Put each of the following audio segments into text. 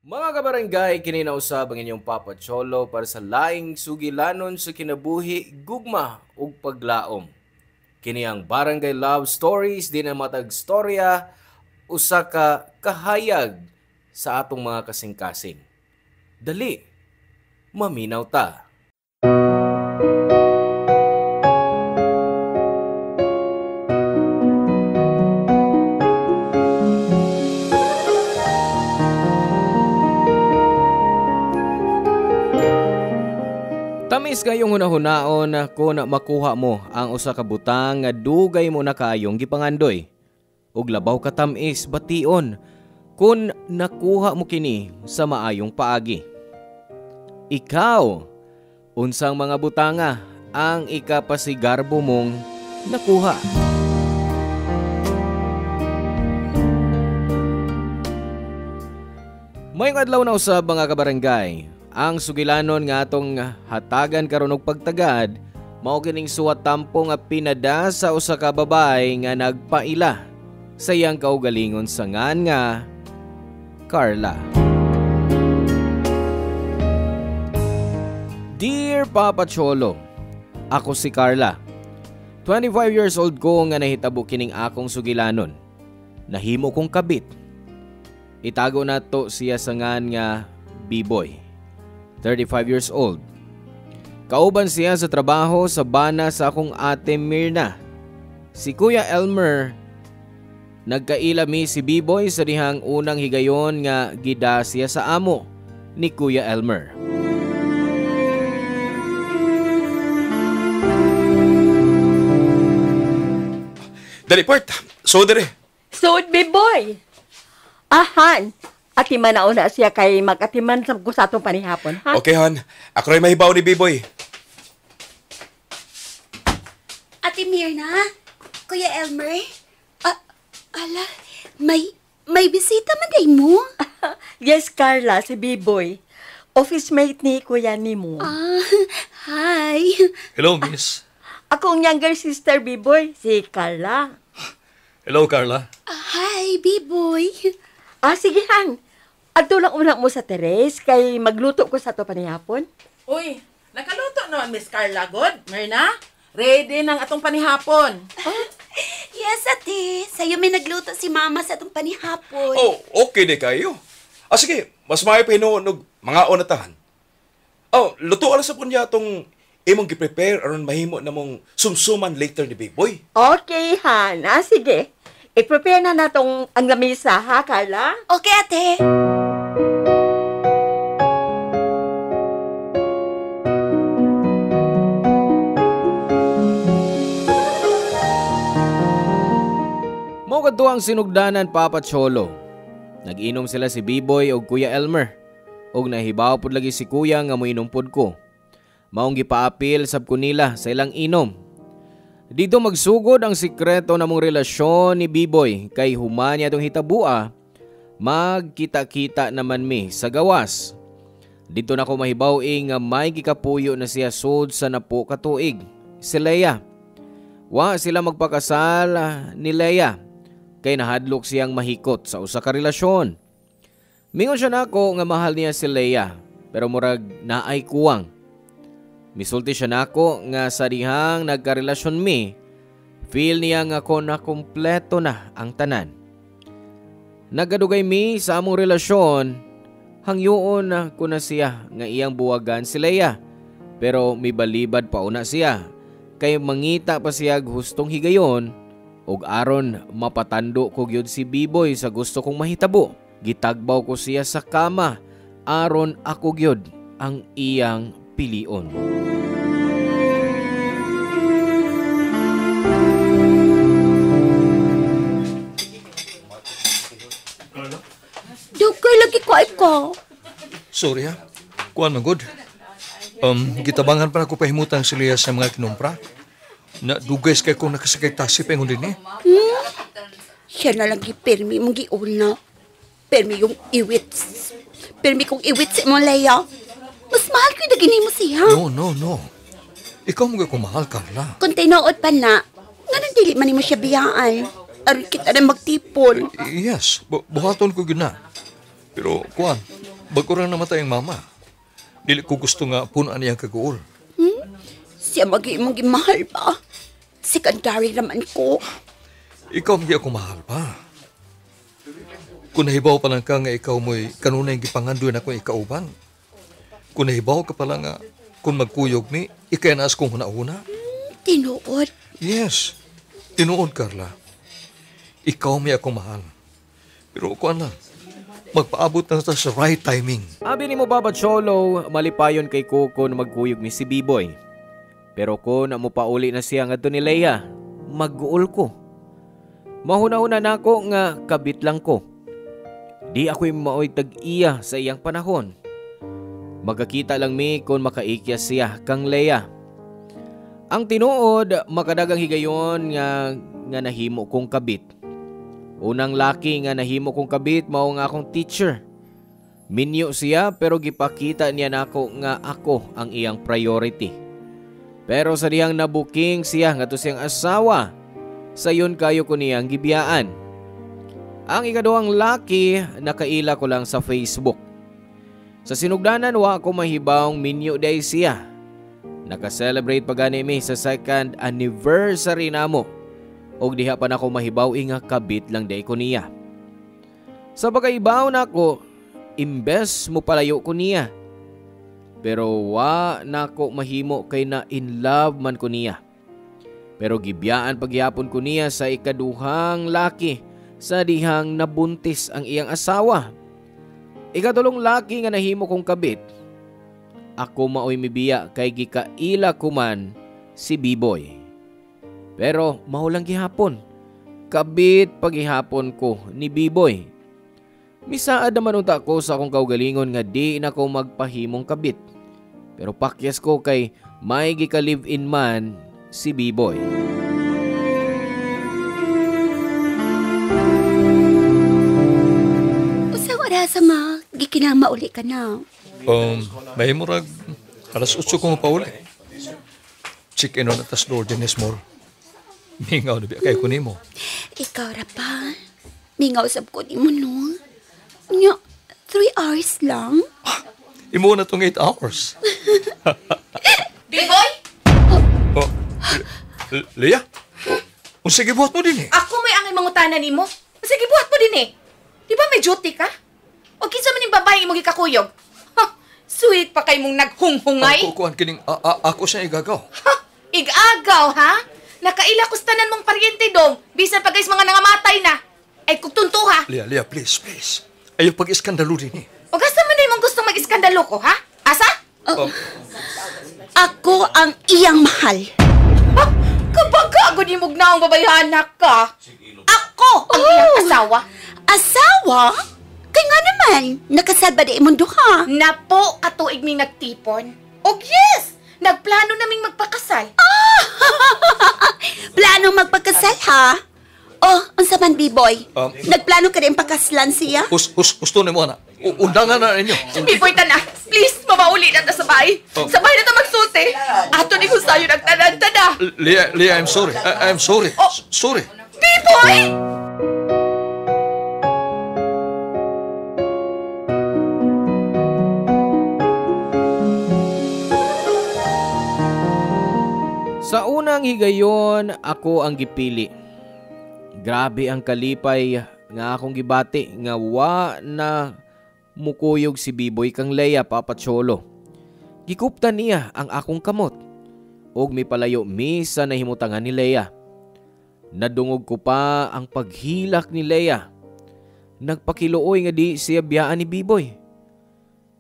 Mga kabarangay, kininausab ang inyong Papa Cholo para sa laing sugilanon sa kinabuhi, gugma ug paglaom. Kini ang Barangay Love Stories, di na matag storya, usa ka kahayag sa atong mga kasing-kasing. Dali, maminaw ta. Tamis kayong hunahunaon kung makuha mo ang usa ka butang nga dugay mo na kayong gipangandoy. Ug labaw ka tamis bation kung nakuha mo kini sa maayong paagi. Ikaw, unsang mga butanga ang ikapasigarbo mong nakuha? Mayong adlaw na usab mga kabarangay. Ang sugilanon nga atong hatagan karon og pagtagad mao kining suwat tampo nga pinada sa usa ka babae nga nagpaila sa iyang kaugalingon sa ngan nga Carla. Dear Papa Cholo, ako si Carla. 25 years old ko nga nahitabo kining akong sugilanon. Nahimo kong kabit. Itago nato siya sa ngan nga B-boy. 35 years old. Kauban siya sa trabaho sa bana sa akong ate Mirna. Si Kuya Elmer, nagkailami si B-boy sa dihang unang higayon nga gida siya sa amo ni Kuya Elmer. Dali, Part. Sodere. Sud, B-boy. Ahan. Atiman na una siya kay mag-atiman sa gusatong panihapon, ha? Okay, Han. Ako rin mahibaw ni B-boy. Ate Mirna? Kuya Elmer? Ala, may bisita man day mo? Yes, Carla, si B-boy. Office mate ni Kuya Nimo. Hi. Hello, miss. Akong younger sister, B-boy, si Carla. Hello, Carla. Hi, B-boy. Sige, Han. Adto lang una mo sa teres kay magluto ko sa to panihapon. Uy, nakaluto naman, Miss Carla. Good, Mirna? Ready ng atong panihapon. Yes, ate. Sa'yo may nagluto si mama sa itong panihapon. Oh, okay di kayo. Sige. Mas maayo pa hinuunog mga onatahan. Luto alas sa punya itong imong gi-prepare aron mahimo na mong sumsuman later ni B-boy. Okay, Han. Sige. I-prepare na natong ang lamisa, ha, Carla? Okay, ate. Mao kadto ang sinugdanan, Papa Cholo. Nag-inom sila si B-boy og Kuya Elmer. Og nahibaw pud lagi si Kuya nga moinom pud ko. Maong gipaapil sab ko nila sa ilang inom. Dito magsugod ang sikreto namong relasyon ni B-boy kay human niya itong hitabua, magkita-kita naman mi sa gawas. Dito na ko mahibaw nga may gikapuyo na siya sud sa napo katuig, si Leia. Wa sila magpakasal ni Leia kay nahadlok siyang mahikot sa usa ka relasyon. Mingon siya nako nga mahal niya si Leia pero murag naay kuwang. Misulti siya nako nga sa dihang nagkarelasyon mi, feel niya nga ako na kompleto na ang tanan. Nagadugay mi sa among relasyon, hangyoon ko na siya nga iyang buwagan si Leia. Pero mibalibad pa una siya, kay mangita pa siya gustong higayon, ug aron mapatando ko gyud si B-boy sa gusto kong mahitabo. Gitagbaw ko siya sa kama, aron ako gyud ang iyang pilion. Dugay lagi ko ikaw. Sorry ha. Kuan man good. Gitabangan pa na ko pahimutan sila sa mga kinumpra. Na dugay kay kung nakasakay taxi pa yung din eh. Siya na lang gipirmi mong giuna. Pirmi yung iwit. Pirmi kong iwit si mo, Leia. Mas mahal ko yung dagini mo siya. No. Ikaw mo ko mahal, Carla. Kung tinood pa na, nga nang dili man mo siya biyaan. Aron kita na magtipon. Yes, buhaton ko yun na. Pero, kuan, bago ra namatay ang mama. Dili ko gusto nga punaan niyang kaguol. Siya imong gimahal ba? Secondary naman ko. Ikaw hindi ako mahal pa. Kung nahibaw pa lang ka nga ikaw mo'y kanunay gipangandoy na kung ikauban. Kung nahibaw ka pa lang nga kung magkuyog mi, ikay naas kong huna-huna. Tinuod. Yes, tinuod, Carla. Ikaw may akong mahal. Pero kuan lang, magpaabot na ta sa right timing. Abi ni mo Papa Cholo, malipayon kay Coco na magkuyog ni si Biboy. Pero ko na mo pauli na siya nga ni Leia, mag-uol ko. Mahuna-huna na ako nga kabit lang ko. Di ako'y maoy tag-iya sa iyang panahon. Magkakita lang mi kung makaikya siya kang Leia. Ang tinuod, makadagang higayon nga nahimo kong kabit. Unang laki nga nahimo kong kabit mao nga akong teacher. Minyo siya pero gipakita niya nako nga ako ang iyang priority. Pero sa dihang nabuking siya nga to siyang asawa, sayon kayo ko niyang gibiyaan. Ang ikaduhang laki nakaila ko lang sa Facebook. Sa sinugdanan wa ko mahibawng minyo day siya. Naka-celebrate pa gani mi sa 2nd anniversary namo. Og diha pa nako mahibaw nga kabit lang day ko niya. Sa pagkaibaw nako, imbes mo palayo ko niya. Pero wa nako mahimo kay na in love man ko niya. Pero gibyaan pagyapon ko niya sa ikaduhang laki sa dihang nabuntis ang iyang asawa. Ikatulong laki nga nahimo kong kabit. Ako maoy mibiya kay gikaila ko man si Biboy. Pero mahulang gihapon. Kabit paghihapon ko ni Biboy. Misaad naman unta ko sa akong kaugalingon nga di na ko magpahimong kabit. Pero pakyas ko kay may gika-live-in man si Biboy. Usa wala sa gikinama uli ka na. May murag alas 8 ko mo pa uli. Chicken on atas door din is more. Mingaw na biya kayo kunin mo. Ikaw ra pa. Mingaw sab ko ni mo no. Nya, 3 hours lang. Imo na tong 8 hours. Biboy! Oh, Leia? Kung sige buhat mo din eh. Ako may angay mangutanan nimo. Sige, buhat mo din eh. Di ba may duty ka? O kinsa man yung babae mo gikakuyog? Ha, sweet pa kay mong naghunghungay. Ako kuhan kining ako siya igagaw. Ha, igagaw ha? Nakaila ko sa tanan mong paryente dong. Bisan pa guys mga nangamatay na. Ay kugtunto ha. Leia, please. Ayaw pag-iskandalo din eh. O gasta man na mong gustong mag-iskandalo ko ha? Asa? Ako ang iyang mahal. Ha? Kabaga ako ni mugnaong babayanak ka. Ako ang iyang asawa. Asawa? Kay nga naman, nakasal ba di imong duha? Napo katuig mi nagtipon. O yes! Nagplano naming magpakasal. Plano magpagkasal ha? Oh, unsa man Biboy? Nagplano ka rin pakaslan siya? Gusto ni mo na. Undangan na ninyo. Biboy na. Please, mabauli na ta sa bahay. Sa bahay na ta magsulti. Ato ni kung sa'yo nagtanan-tada. Leia, I'm sorry. I'm sorry. Oh. Sorry. Biboy! Sa unang higayon, ako ang gipili. Grabe ang kalipay nga akong gibati nga wa na mukuyog si Biboy kang Leia, Papa Cholo. Gikuptan niya ang akong kamot. Og mi palayo mi sa nahimutangan ni Leia. Nadungog ko pa ang paghilak ni Leia. Nagpakiluoy nga di siya biyaan ni Biboy.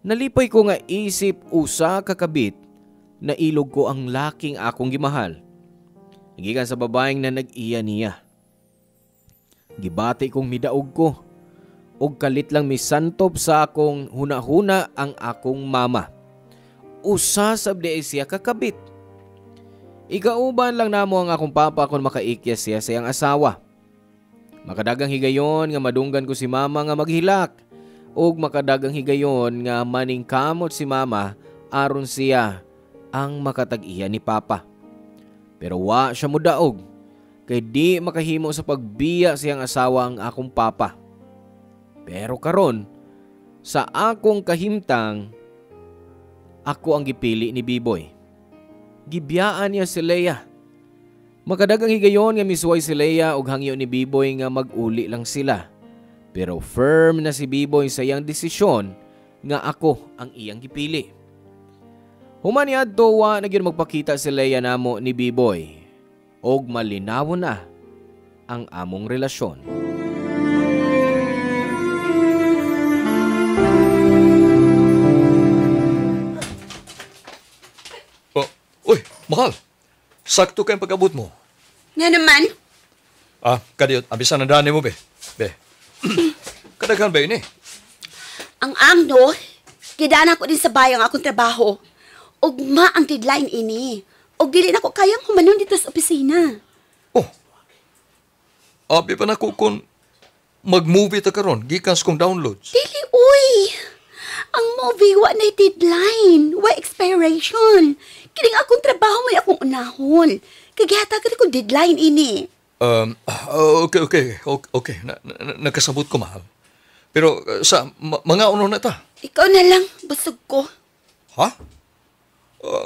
Nalipay ko nga isip usa kakabit na ilog ko ang laking akong gimahal. Gikan sa babaeng na nag-iya niya. Gibati kong midaog ko. Og kalit lang misantop sa akong huna-huna ang akong mama. Usa sabdi siya kakabit. Igauban lang namo ang akong papa kung makaikya siya sa iyang asawa. Makadagang higayon nga madunggan ko si mama nga maghilak. Og makadagang higayon nga maningkamot si mama aron siya ang makatag-iya ni papa. Pero wa siya mudaog. Kay di makahimo sa pagbiya siyang asawa ang akong papa. Pero karon, Sa akong kahimtang, ako ang gipili ni Biboy. Gibiyaan niya si Leia. Makadagang higayon nga misuway si Leia og hangyo ni Biboy nga mag-uli lang sila. Pero firm na si Biboy sa iyang desisyon nga ako ang iyang gipili. Human niadto wa na gyud magpakita si Leia namo ni Biboy og malinaw na ang among relasyon. Uy, mahal. Sakto kayong pag-abot mo. Nga naman, Kadiyot, abisan na dani mo, be. Be. Kadaghan ba yun eh? ang angno, kidana ko din sa bayang akong trabaho. Ugma ang deadline ini. Og dili na ko kayang humanon dito sa opisina. Oh. Abi pa na ko kung mag-movie ta karon, gikas kong downloads. Dili, uy! Ang movie, wa na deadline. Wa expiration. Kining akong trabaho may akong unahon. Kagihata ka ko deadline ini. Okay. Nagkasabot ko, mahal. Pero sa mga uno na ta. Ikaw na lang, busog ko. Ha?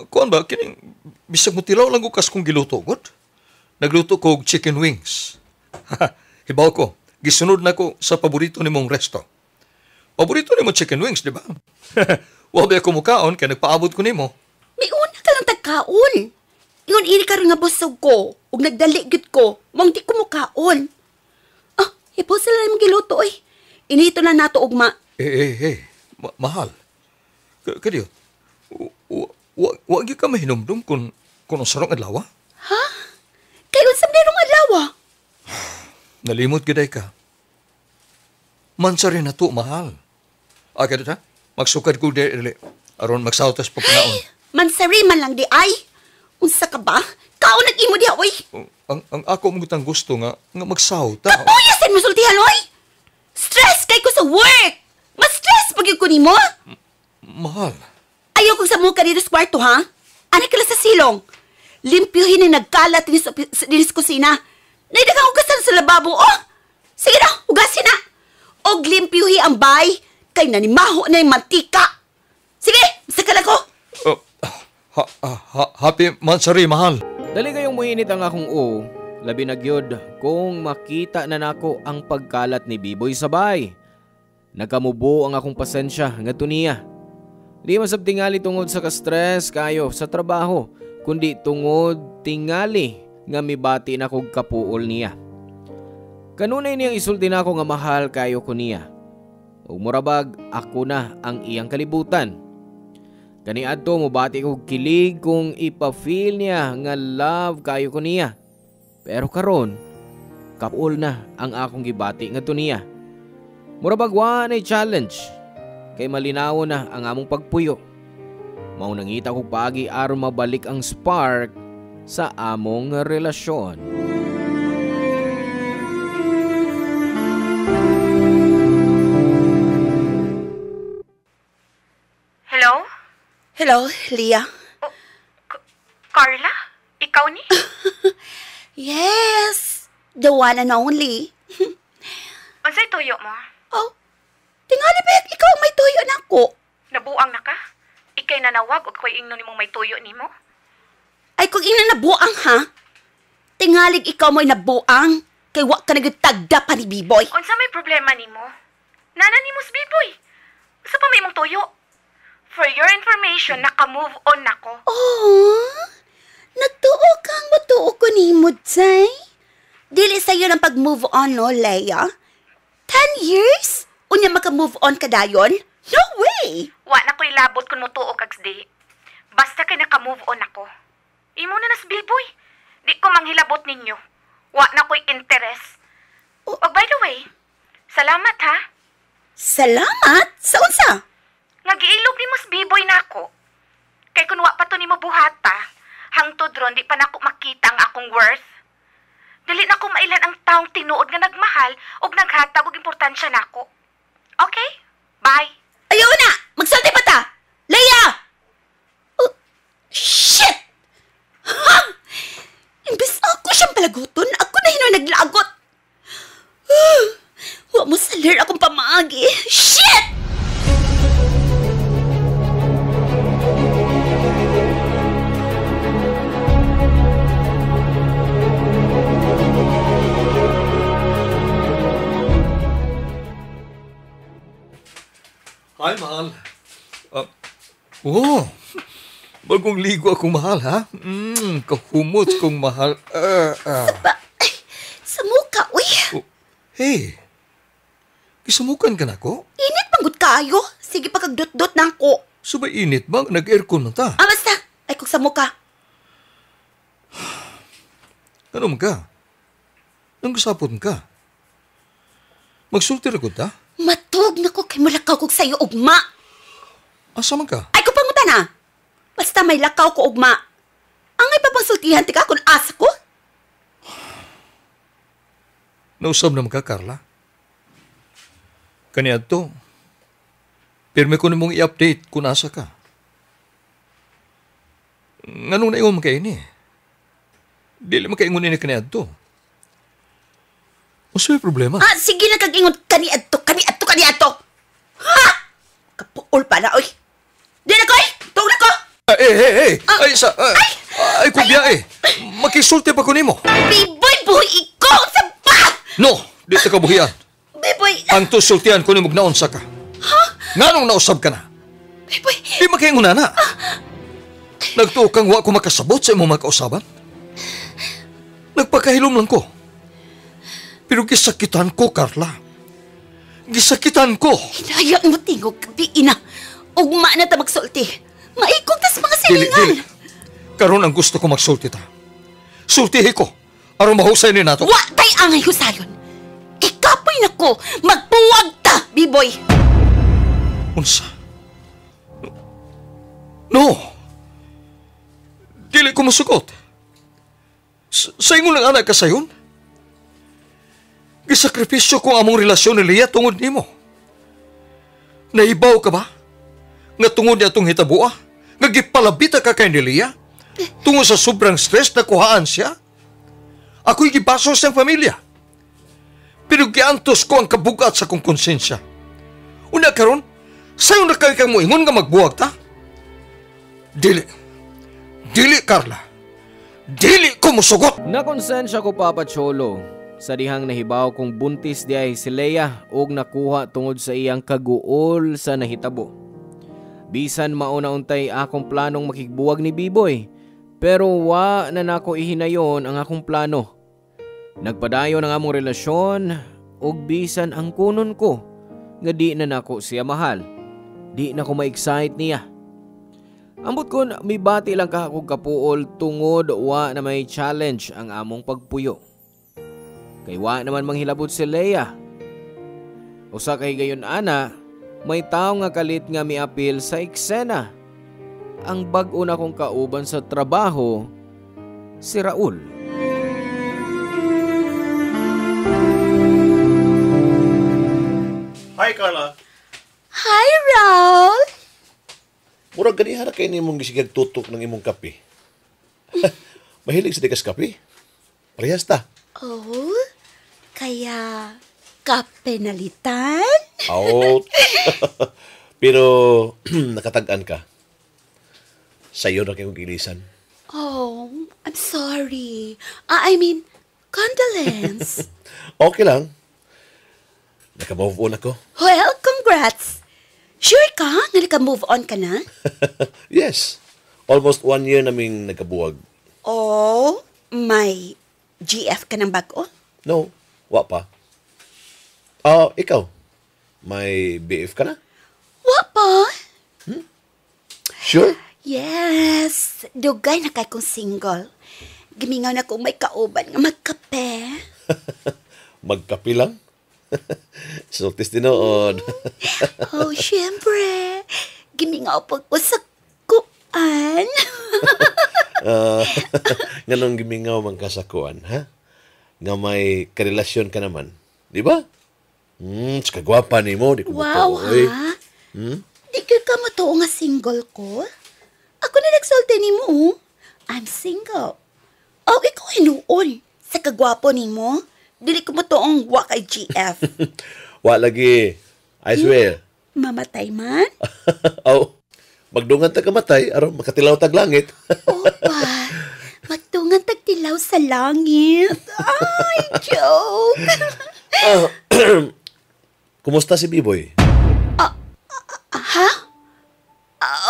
Kuan ba, kining bisag mo tilaw lang ko kas kong giluto, god? Nagluto ko og chicken wings. Hibaw ko, gisunod na ko sa paborito ni mong resto. Paborito ni mo chicken wings, di ba? Wabi ako mukaon, kaya nagpaabot ko ni mo. May una ka lang tagkaon. Ingon ini ka rin nga busog ko. Ug nagdaligid ko. Mong di ko mukaon. Hibaw sila na mong giluto, eh. Inito na nato ugma. Mahal. Kadiyot, wag ka mahinumdum kung sarong adlaw. Ha? Kayon sa merong adlaw. Nalimot giday ka. Mansa rin na to, mahal. Kadiyot ha? Magsukad ko dili. Aron magsautas pa panaon. Mansari man lang di ay. Unsa ka ba? Kao nag-imo diha, oy. Ang ako mong gusto nga magsauta. Kapuyasan mo sultihan, oy. Stress kay ko sa work. Mas stress pag ko nimo. Mahal. Ayaw kong sa muka dito sa kwarto, ha? Anak ka lang sa silong. Limpyuhin na nagkalat din sa kusina. Naidagang hugasan sa lababo, oh. Sige na, hugasin na. Og limpyuhi ang bay. Kay nanimaho na yung mantika. Sige, masakal ako. Happy Mansari, mahal. Dali kayong muinit ang akong labi na gyud kung makita na nako ang pagkalat ni Biboy sabay. Nagkamubo ang akong pasensya ngadto niya. Di masab tingali tungod sa ka-stress kayo sa trabaho, kundi tungod tingali nga mibati na kog kapuol niya. Kanunay niyang isulti na ako nga mahal kayo ko niya. Ug murabag ako na ang iyang kalibutan. Kaniadto mobati kog kilig kung ipa-feel niya nga love kayo ko niya. Pero karon, kapuol na ang akong gibati ngadto niya. Murabag wa nay challenge. Kay malinaw na ang among pagpuyo. Mao nangita ko pagi aron mabalik ang spark sa among relasyon. Hello? Hello, Leah. Carla? Ikaw ni? Yes, the one and only. Unsay tuyo mo? Oh, tingali ba ikaw ang may tuyo na ako? Nabuang na ka? Ikay nanawag o ko'y ingno nimong may tuyo nimo? Ay, kung ina nabuang, ha? Tingalig ikaw mo'y nabuang. Kay wak ka nagtagda pa ni Biboy. Unsa may problema nimo? Nana nimo si Biboy. Usa pa may imong tuyo? For your information, naka-move on nako. Oh, nagtuo kang matuo ko ni Mudzay. Dili sa'yo ng pag-move on, no, Leia? 10 years? Unya maka-move on ka dayon? No way! Wa na ko'y labot kung mutuo kagsdi. Basta kay naka-move on ako. Imo na nas Biboy. Di ko manghilabot ninyo. Wa na ko'y interest. Oh, by the way, salamat ha. Salamat? Sa unsa? Nga giilog ni mas Biboy na ako. Kay kung wa pa to ni mabuhata, hangtod ron di pa na ako makita ang akong worth. Dili na ko mailan ang taong tinuod nga nagmahal o naghatag og importansya na ako. Okay? Bye. Ayaw na! Magsalti pa ta! Leia! Oh, shit! Ha? Imbes ako siyang palaguton, ako na hinoy naglagot. Wa mo salir akong pamaagi. Shit! Ay, mahal. Oh, bagong ligo akong mahal, ha? Kahumot kong mahal. Sa muka, uy. Oh, hey, kisamukan ka na ko? Init manggod kayo. Sige pa kagdot-dot na ako. Sabay init ba? Nag-aircon na ta. Basta. Ay, kung sa muka. Ano man ka? Nang gasapon ka? Magsulti ra gud ta? Matug na ko kay mulakaw kog sa'yo, ugma. Asa man ka? Ay, kupangutan na. Basta may lakaw ko, ugma. Angay pa pang sultihan tika kung asa ko? Nausab naman ka, Carla? Kaniad to. Pirme ko namang i-update kung asa ka. Nganong naiwan man kayo ni? Dili man kayo ni kaniad to. Masa may problema? Sige na kag-ingon. Kaniadto. Ha! Kapuol pa na, oy. Di na ko, eh. Tuog na ko. Ay, kubya eh. Makisulti pa ko nimo. Biboy, buhay ikaw sa ba? No, di ta kabuhian. Biboy. Ang tusultian ko nimo naunsa ka. Ha? Nganong nausab ka na? Biboy. Di makaingon na. Nagtuo kang wa ko makasabot sa imong mga kausaban. Nagpakahilom lang ko. Pero gisakitan ko, Carla. Gisakitan ko. Hinayang mo tingog, kabi ina. Ugma na ta magsulti. Maikog tas mga silingan. Dili. Karon ang gusto ko magsulti ta. Sultihi ko. Aron mahusay ni nato. Wa tay angay husayon. Ikapoy na ko. Magbuwag ta, Biboy. Unsa? No. Dili ko masugot. Sa ingon lang anak ka sayon? Gisakripisyo ko among relasyon ni Lia tungod nimo. Naibaw ka ba? Nga tungod niya itong hitabua? Nga gipalabita ka kay ni Lia? Tungod sa sobrang stress na kuhaan siya? Ako'y gibaso sa pamilya. Pero giantos ko ang kabugat sa kong konsensya. Una karon, sayo na kayo kang muingon nga magbuwag ta? Dili. Dili, Carla. Dili ko musugot! Nakonsensya ko, Papa Cholo. Sa dihang nahibaw kong buntis di ay si Leia og nakuha tungod sa iyang kaguol sa nahitabo. Bisan mauna-untay akong planong makigbuwag ni Biboy, pero wa na nako ihinayon ang akong plano. Nagpadayon ang among relasyon og bisan ang kunon ko nga di na nako siya mahal. Di na ko ma-excite niya. Ambot ko may bati lang ka akong kapuol tungod wa na may challenge ang among pagpuyo. Kay wa naman manghilabot si Leia. Usa kay gayon ana, may tao nga kalit nga miapil sa eksena. Ang bag-o na kong kauban sa trabaho, si Raul. Hi, Carla. Hi, Raul. Murag ganihan na kayo nimong gisigag tutok ng imong kape. Mahilig sa dikas kape? Parehas ta. Oh, kaya kapenalitan? Out. Pero nakatag-an ka. Sa'yo na kayong gilisan. Oh, I'm sorry. I mean, condolence. Okay lang. Naka-move on ako. Well, congrats. Sure ka? Nga naka-move on ka na? Yes. Almost 1 year naming nagkabuwag. Oh, may GF ka ng bago? No, wa pa. Ikaw, may BF ka na? Wa pa? Sure? Yes. Dugay na kay kong single. Gimingaw na kong may kauban nga magkape. Magkapi lang? Sultis tinood. Oh, syempre. Gimingaw po ko sa kuan. Ganong gimingaw man kasakuan, ha? Nga may karelasyon ka naman. Di ba? Kagwapa ni mo. Di ko Wow, matuoy. ha? Di ka matuo nga single ko? Ako na nagsulti ni mo. I'm single. Oh, ikaw hinuon. Sa kagwapo ni mo, dili ko matuong wa kay GF. Wa lagi. I swear. Mamatay man? Magdungan tag kamatay aron makatilaw tag langit. Opa, magtungan tagtilaw sa langit. Ay, joke. Kumusta si Biboy? Ha?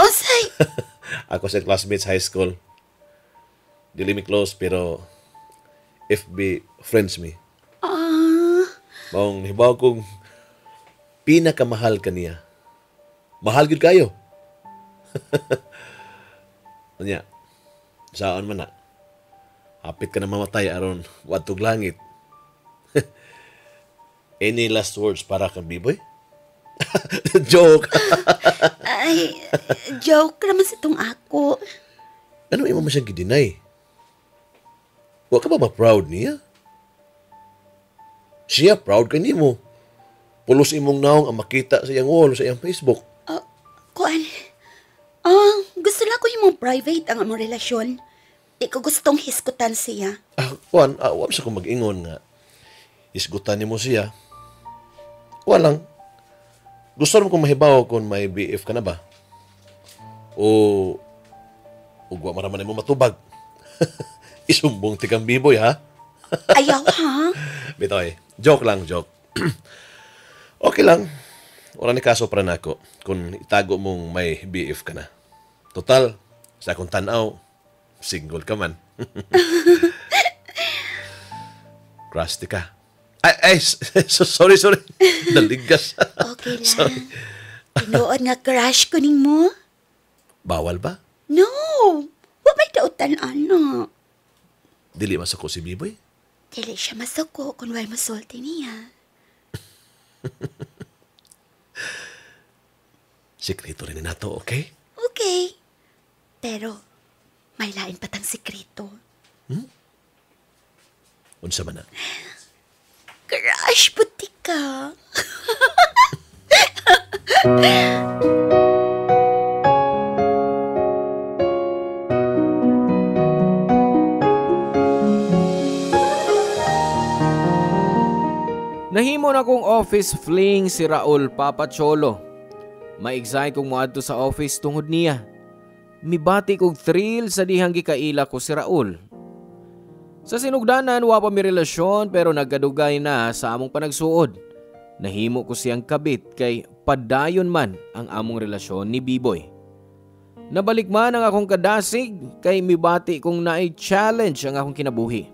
Unsay? Ako sa classmates high school. Dili mi close pero FB friends me. Maong hibaw kong pinakamahal kaniya. Mahal gud kayo. Anya, saan man na? Hapit ka na mamatay aron wadtog langit. Any last words para kang Biboy? Joke. Ay, joke naman sa itong ako. Ano imo man siyang gidinay? Wa ka ba ma-proud niya? Siya proud ka nimo. Pulos imong naong ang makita sa iyang wall, sa iyang Facebook. Kuan, gusto lang ko yung private ang among relasyon. Di ko gustong hiskutan siya. Juan, wala sa kong mag-ingon nga. Isgutan niyo mo siya. Walang. Gusto mo kong mahibaw kung may BF ka na ba? O wa maraman mo matubag. Isumbong tikang Biboy, ha? Ayaw, ha? Bitoy, joke lang, joke. Okay lang. Wala ni kaso para nako kung itago mong may BF ka na. Total, sa akong tanaw, single ka man. Crusty ka. Sorry. Naligas. Okay lang. Sorry. Tinuod nga crush ko ning mo? Bawal ba? No! Wa may dautan, ano. Dili masako si Biboy? Dili siya masuko kung wala masulti niya. Sikreto rin nato, okay? Okay. Pero, may lain patang sikreto. Unsa man na? Crush, puti ka. Nahimo na kong office fling si Raul Papacholo. Ma-excite kong moadto sa office tungod niya. Mibati kong thrill sa dihang gikaila ko si Raul. Sa sinugdanan, wa pa mi relasyon pero nagkadugay na sa among panagsuod. Nahimo ko siyang kabit kay padayon man ang among relasyon ni Biboy. Nabalik man ang akong kadasig kay mibati kong na-challenge ang akong kinabuhi.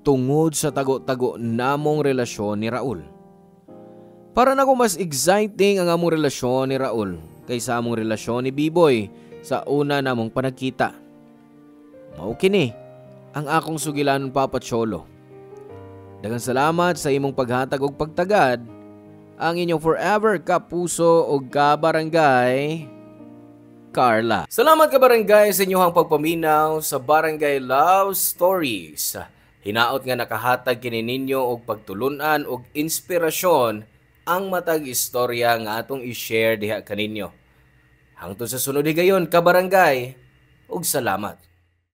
Tungod sa tago-tago namong relasyon ni Raul. Para na ko mas exciting ang among relasyon ni Raul kaysa among relasyon ni Biboy sa una namong panagkita. Mao kini ang akong sugilanon Papacholo. Daghang salamat sa imong paghatag og pagtagad. Ang inyong forever kapuso og kabarangay, Carla. Salamat kabarangay sa inyong pagpaminaw sa Barangay Love Stories. Hinaot nga nakahatag kini ninyo og pagtulunan og inspirasyon ang matag istorya nga atong i-share diha kaninyo. Hangtod sa sunod higayon kabarangay, og salamat.